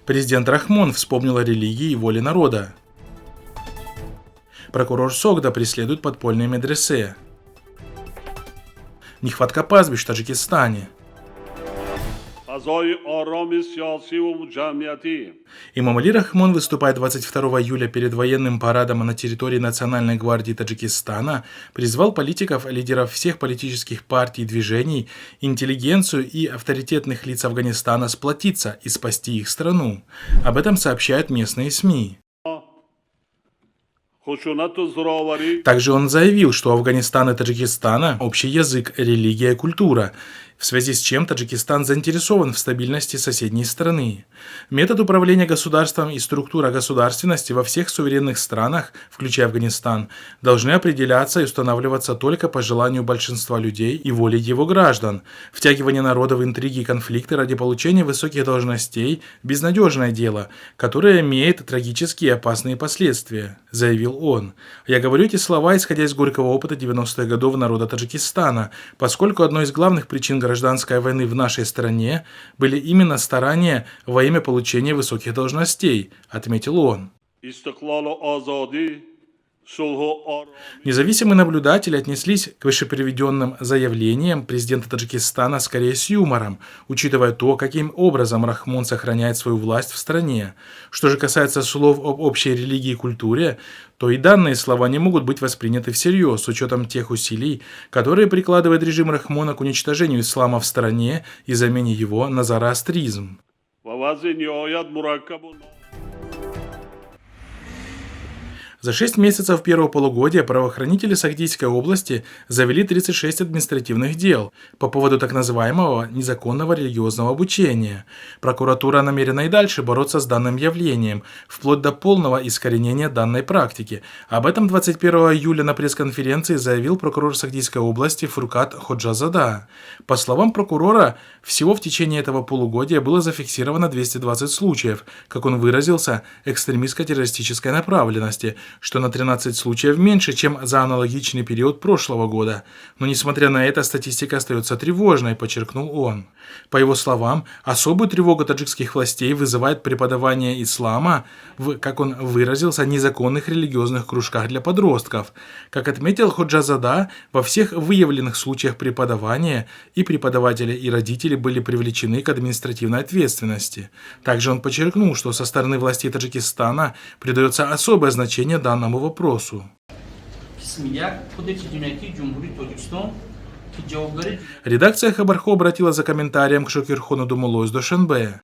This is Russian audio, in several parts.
Президент Рахмон вспомнил о религии и воле народа. Прокурор Согда преследует подпольные медресе. Нехватка пастбищ в Таджикистане. Имам Али Рахмон выступая 22 июля перед военным парадом на территории Национальной гвардии Таджикистана, призвал политиков, лидеров всех политических партий и движений, интеллигенцию и авторитетных лиц Афганистана сплотиться и спасти их страну. Об этом сообщают местные СМИ. Также он заявил, что у Афганистана и Таджикистана общий язык, религия и культура, в связи с чем Таджикистан заинтересован в стабильности соседней страны. Метод управления государством и структура государственности во всех суверенных странах, включая Афганистан, должны определяться и устанавливаться только по желанию большинства людей и воле его граждан. Втягивание народа в интриги и конфликты ради получения высоких должностей – безнадежное дело, которое имеет трагические и опасные последствия, заявил он. Я говорю эти слова, исходя из горького опыта 90-х годов народа Таджикистана, поскольку одной из главных причин гражданской войны в нашей стране были именно старания во имя получения высоких должностей, отметил он. Независимые наблюдатели отнеслись к вышеприведенным заявлениям президента Таджикистана скорее с юмором, учитывая то, каким образом Рахмон сохраняет свою власть в стране. Что же касается слов об общей религии и культуре, то и данные слова не могут быть восприняты всерьез с учетом тех усилий, которые прикладывает режим Рахмона к уничтожению ислама в стране и замене его на зороастризм. За 6 месяцев первого полугодия правоохранители Сагдийской области завели 36 административных дел по поводу так называемого незаконного религиозного обучения. Прокуратура намерена и дальше бороться с данным явлением, вплоть до полного искоренения данной практики. Об этом 21 июля на пресс-конференции заявил прокурор Сагдийской области Фуркат Ходжазада. По словам прокурора, всего в течение этого полугодия было зафиксировано 220 случаев, как он выразился, экстремистско-террористической направленности, что на 13 случаев меньше, чем за аналогичный период прошлого года. Но несмотря на это, статистика остается тревожной, подчеркнул он. По его словам, особую тревогу таджикских властей вызывает преподавание ислама в, как он выразился, незаконных религиозных кружках для подростков. Как отметил Ходжазада, во всех выявленных случаях преподавания и преподаватели, и родители были привлечены к административной ответственности. Также он подчеркнул, что со стороны властей Таджикистана придается особое значение данному вопросу. Редакция Хабархо обратилась за комментарием к Шокирхону Думулой из Душанбе.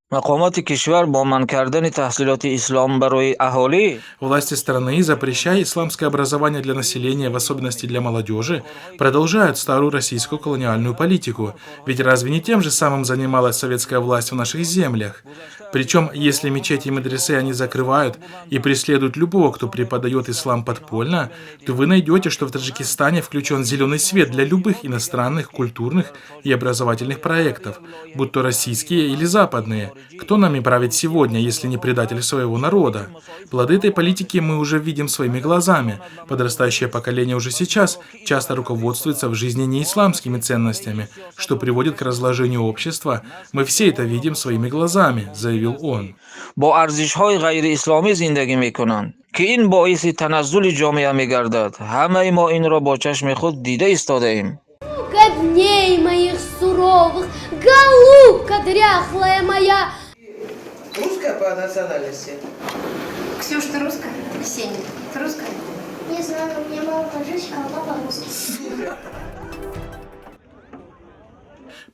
Власти страны, запрещая исламское образование для населения, в особенности для молодежи, продолжают старую российскую колониальную политику. Ведь разве не тем же самым занималась советская власть в наших землях? Причем, если мечети и медресе они закрывают и преследуют любого, кто преподает ислам подпольно, то вы найдете, что в Таджикистане включен зеленый свет для любых иностранных, культурных и образовательных проектов, будь то российские или западные. Кто нами правит сегодня, если не предатель своего народа? Плоды этой политики мы уже видим своими глазами. Подрастающее поколение уже сейчас часто руководствуется в жизни не исламскими ценностями, что приводит к разложению общества. Мы все это видим своими глазами, заявил он. که این باعث تنزل جامعه می‌گردد همه ما این را با چشم خود دیده ایستاده‌ایم. Дней моих суровых, голубка дряхлая моя. Русская по национальности? Ксюш, ты русская? Ксения, ты русская? Не знаю, у меня мама таджичка, а папа русский.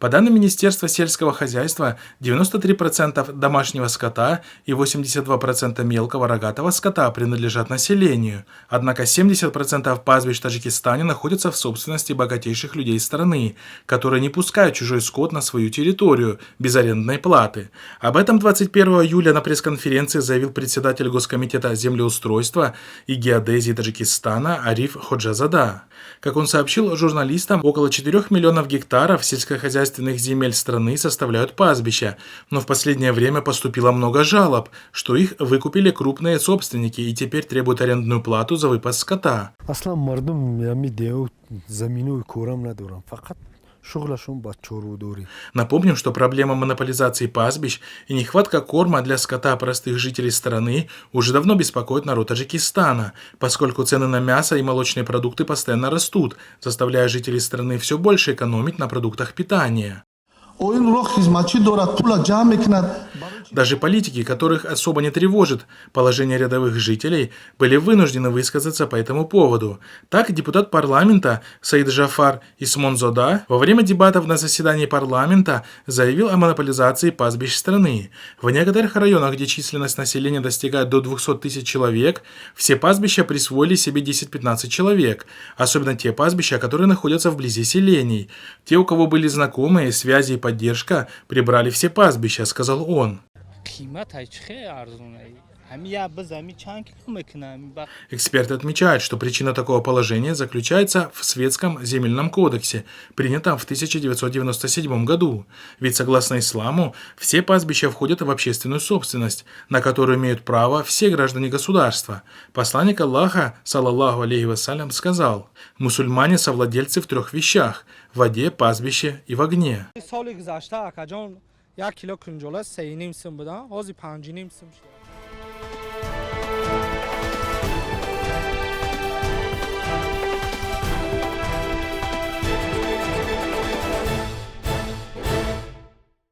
По данным Министерства сельского хозяйства, 93% домашнего скота и 82% мелкого рогатого скота принадлежат населению. Однако 70% пастбищ в Таджикистане находятся в собственности богатейших людей страны, которые не пускают чужой скот на свою территорию без арендной платы. Об этом 21 июля на пресс-конференции заявил председатель Госкомитета землеустройства и геодезии Таджикистана Ариф Ходжазада. Как он сообщил журналистам, около 4 миллионов гектаров сельскохозяйственных земель страны составляют пастбища, но в последнее время поступило много жалоб, что их выкупили крупные собственники и теперь требуют арендную плату за выпас скота. шуғлашун ба чорудори. Напомним, что проблема монополизации пастбищ и нехватка корма для скота простых жителей страны уже давно беспокоит народ Таджикистана, поскольку цены на мясо и молочные продукты постоянно растут, заставляя жителей страны все больше экономить на продуктах питания. Даже политики, которых особо не тревожит положение рядовых жителей, были вынуждены высказаться по этому поводу. Так, депутат парламента Саид Джафар Исмонзода во время дебатов на заседании парламента заявил о монополизации пастбищ страны. В некоторых районах, где численность населения достигает до 200 тысяч человек, все пастбища присвоили себе 10-15 человек, особенно те пастбища, которые находятся вблизи селений. Те, у кого были знакомые, связи и поддержка, прибрали все пастбища, сказал он. Эксперты отмечают, что причина такого положения заключается в Светском земельном кодексе, принятом в 1997 году. Ведь согласно исламу, все пастбища входят в общественную собственность, на которую имеют право все граждане государства. Посланник Аллаха, саллаллаху алейхи вассалям, сказал: мусульмане совладельцы в 3 вещах – в воде, пастбище и в огне. 1 кило кунжола 3.5 сум буда, ҳозир 5.5 сум шуд.